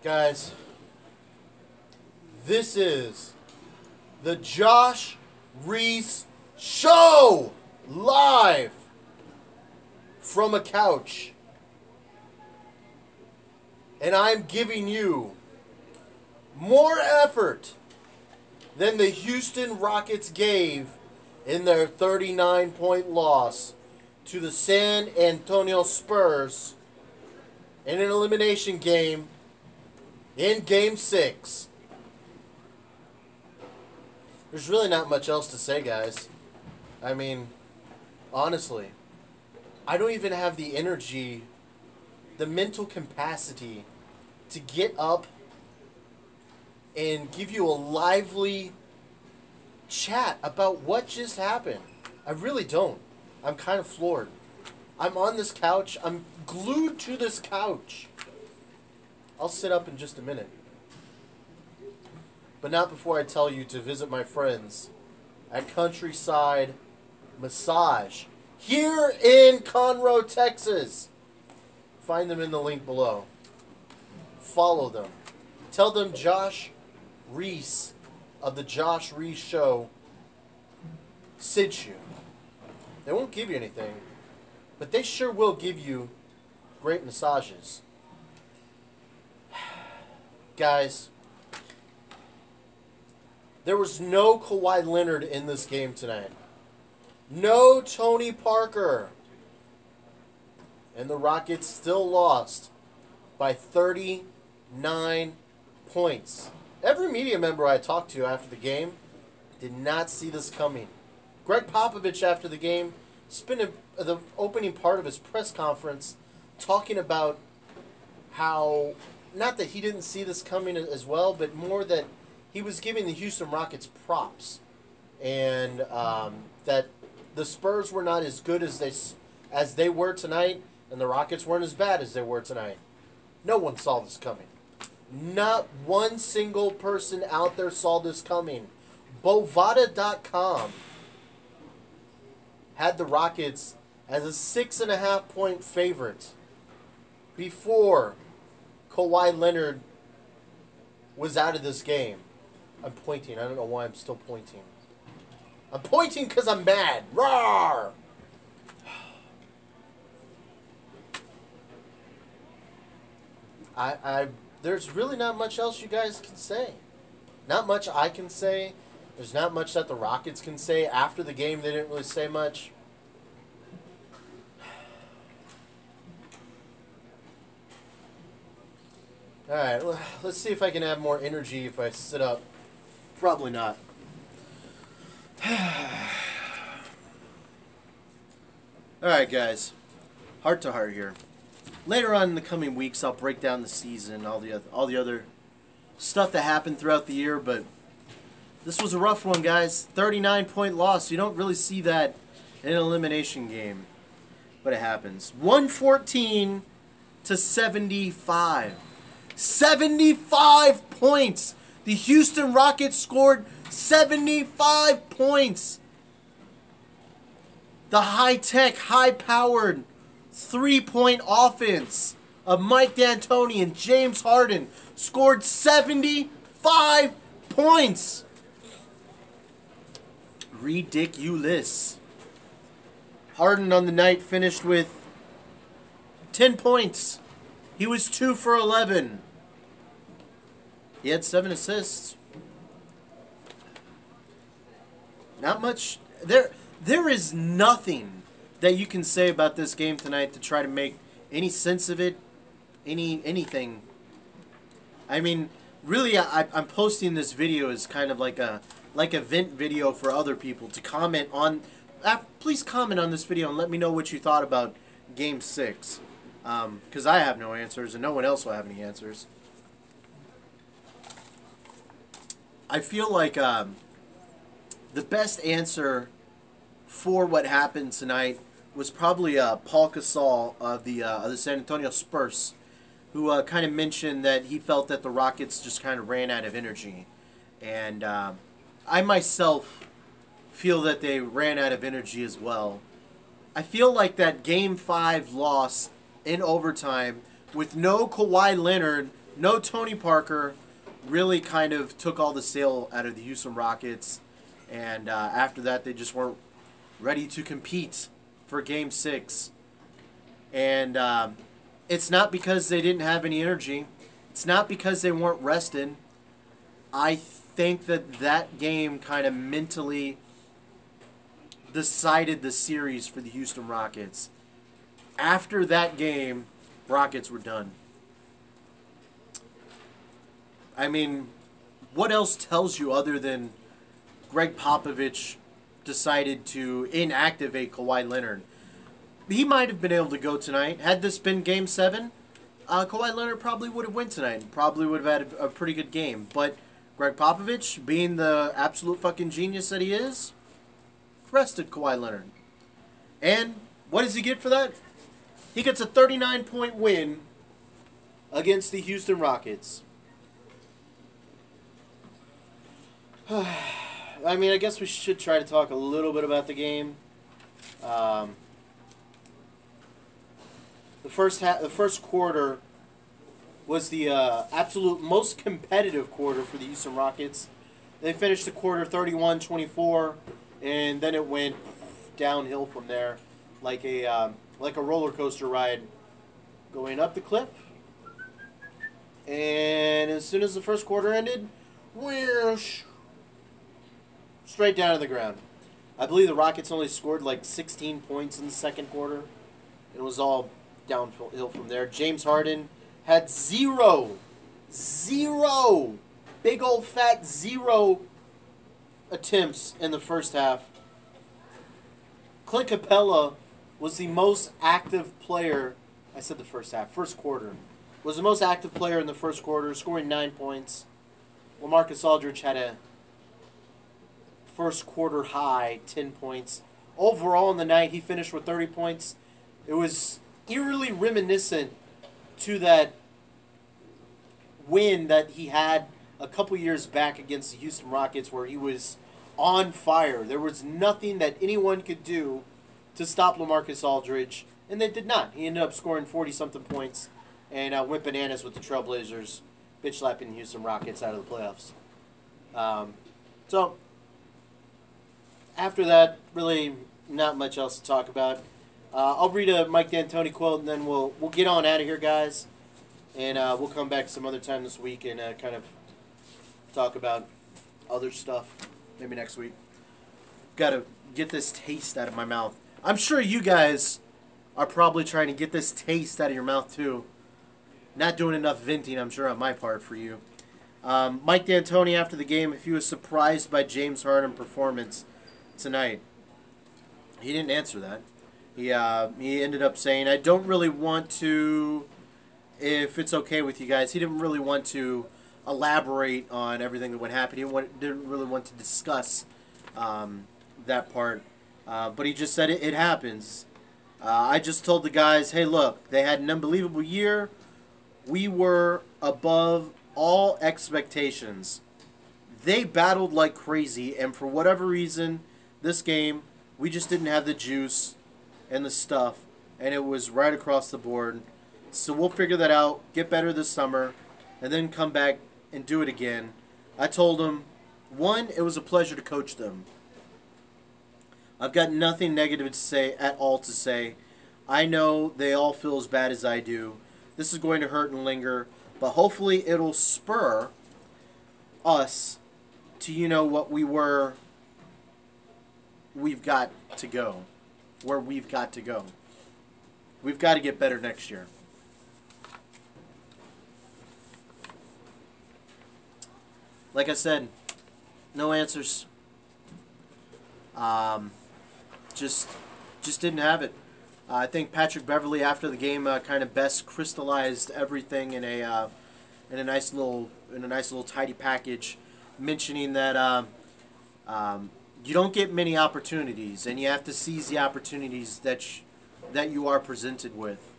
Guys, this is the Josh Reese Show live from a couch. And I'm giving you more effort than the Houston Rockets gave in their 39-point loss to the San Antonio Spurs in an elimination game in Game 6. There's really not much else to say, guys. I mean, honestly, I don't even have the energy, the mental capacity to get up and give you a lively chat about what just happened. I really don't. I'm kind of floored. I'm on this couch. I'm glued to this couch. I'll sit up in just a minute. But not before I tell you to visit my friends at Countryside Massage here in Conroe, Texas. Find them in the link below. Follow them. Tell them Josh Reese of the Josh Reese Show sent you. They won't give you anything, but they sure will give you great massages. Guys, there was no Kawhi Leonard in this game tonight. No Tony Parker. And the Rockets still lost by 39 points. Every media member I talked to after the game did not see this coming. Greg Popovich, after the game, spent the opening part of his press conference talking about how, not that he didn't see this coming as well, but more that he was giving the Houston Rockets props. And that the Spurs were not as good as they were tonight, and the Rockets weren't as bad as they were tonight. No one saw this coming. Not one single person out there saw this coming. Bovada.com had the Rockets as a 6.5-point favorite before Kawhi Leonard was out of this game. I'm pointing. I don't know why I'm still pointing. I'm pointing because I'm mad. Roar! There's really not much else you guys can say. Not much I can say. There's not much that the Rockets can say. After the game, they didn't really say much. Alright, well, let's see if I can have more energy if I sit up. Probably not. Alright, guys. Heart to heart here. Later on in the coming weeks, I'll break down the season, all the other stuff that happened throughout the year, but this was a rough one, guys. 39-point loss. You don't really see that in an elimination game, but it happens. 114 to 75. 75 points. The Houston Rockets scored 75 points. The high-tech, high-powered three-point offense of Mike D'Antoni and James Harden scored 75 points. Ridiculous. Harden on the night finished with 10 points. He was 2 for 11. He had 7 assists. Not much. There is nothing that you can say about this game tonight to try to make any sense of it, anything. I mean, really, I'm posting this video as kind of like a vent video for other people to comment on. Please comment on this video and let me know what you thought about Game 6, because I have no answers and no one else will have any answers. I feel like the best answer for what happened tonight was probably Paul Gasol of the San Antonio Spurs, who kind of mentioned that he felt that the Rockets just kind of ran out of energy. And I myself feel that they ran out of energy as well. I feel like that Game 5 loss in overtime with no Kawhi Leonard, no Tony Parker really kind of took all the sail out of the Houston Rockets. And after that, they just weren't ready to compete for Game 6. And it's not because they didn't have any energy. It's not because they weren't rested. I think that game kind of mentally decided the series for the Houston Rockets. After that game, Rockets were done. I mean, what else tells you other than Greg Popovich decided to inactivate Kawhi Leonard? He might have been able to go tonight. Had this been Game 7, Kawhi Leonard probably would have won tonight. Probably would have had a pretty good game. But Greg Popovich, being the absolute fucking genius that he is, rested Kawhi Leonard. And what does he get for that? He gets a 39-point win against the Houston Rockets. I mean, I guess we should try to talk a little bit about the game. The first quarter was the absolute most competitive quarter for the Houston Rockets. They finished the quarter 31-24, and then it went downhill from there, like a roller coaster ride, going up the cliff. And as soon as the first quarter ended, whoosh, straight down to the ground. I believe the Rockets only scored like 16 points in the second quarter. It was all downhill from there. James Harden had zero, big old fat 0 attempts in the first half. Clint Capella was the most active player. I said the first half. First quarter. Was the most active player in the first quarter, scoring 9 points. LaMarcus Aldridge had a first quarter high 10 points. Overall in the night, he finished with 30 points. It was eerily reminiscent to that win that he had a couple years back against the Houston Rockets, where he was on fire. There was nothing that anyone could do to stop LaMarcus Aldridge, and they did not. He ended up scoring 40-something points and went bananas with the Trailblazers, bitch-slapping the Houston Rockets out of the playoffs. So, after that, really not much else to talk about. I'll read a Mike D'Antoni quote, and then we'll get on out of here, guys. And we'll come back some other time this week and kind of talk about other stuff maybe next week. Got to get this taste out of my mouth. I'm sure you guys are probably trying to get this taste out of your mouth too. Not doing enough venting, I'm sure, on my part for you. Mike D'Antoni after the game, if he was surprised by James Harden's performance tonight, he didn't answer that. He ended up saying, I don't really want to, if it's okay with you guys, he didn't really want to elaborate on everything that would happen. He didn't really want to discuss that part. But he just said it happens. I just told the guys, hey, look, they had an unbelievable year. We were above all expectations. They battled like crazy, and for whatever reason, this game, we just didn't have the juice and the stuff, and it was right across the board. So we'll figure that out, get better this summer, and then come back and do it again. I told them, one, it was a pleasure to coach them. I've got nothing negative to say at all to say. I know they all feel as bad as I do. This is going to hurt and linger, but hopefully it'll spur us to, you know, what we've got to go. Where we've got to go. We've got to get better next year. Like I said, no answers. Just didn't have it. I think Patrick Beverley after the game kind of best crystallized everything in a nice little tidy package, mentioning that you don't get many opportunities, and you have to seize the opportunities that you are presented with.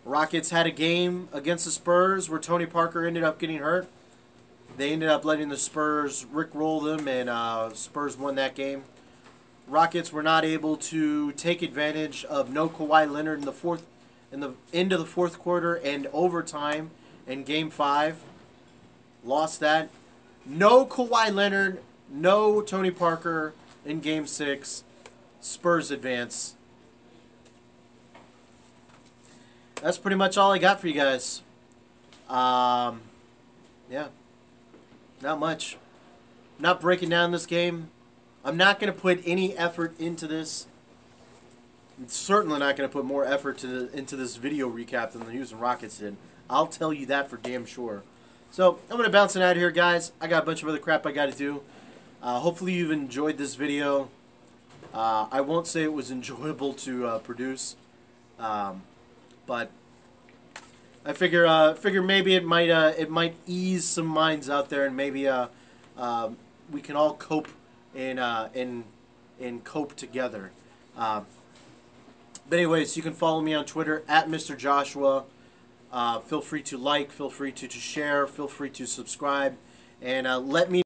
Rockets had a game against the Spurs where Tony Parker ended up getting hurt. They ended up letting the Spurs rickroll them, and Spurs won that game. Rockets were not able to take advantage of no Kawhi Leonard in the end of the fourth quarter and overtime, in Game 5. Lost that. No Kawhi Leonard, no Tony Parker in Game 6. Spurs advance. That's pretty much all I got for you guys. Yeah. Not much. Not breaking down this game. I'm not going to put any effort into this. I'm certainly not going to put more effort into this video recap than the Houston Rockets did. I'll tell you that for damn sure. So, I'm going to bounce it out of here, guys. I got a bunch of other crap I got to do. Hopefully you've enjoyed this video. I won't say it was enjoyable to produce. But I figure maybe it might ease some minds out there, and maybe we can all cope and cope together. But anyways, you can follow me on Twitter at Mr. Joshua. Feel free to like, feel free to share, feel free to subscribe, and let me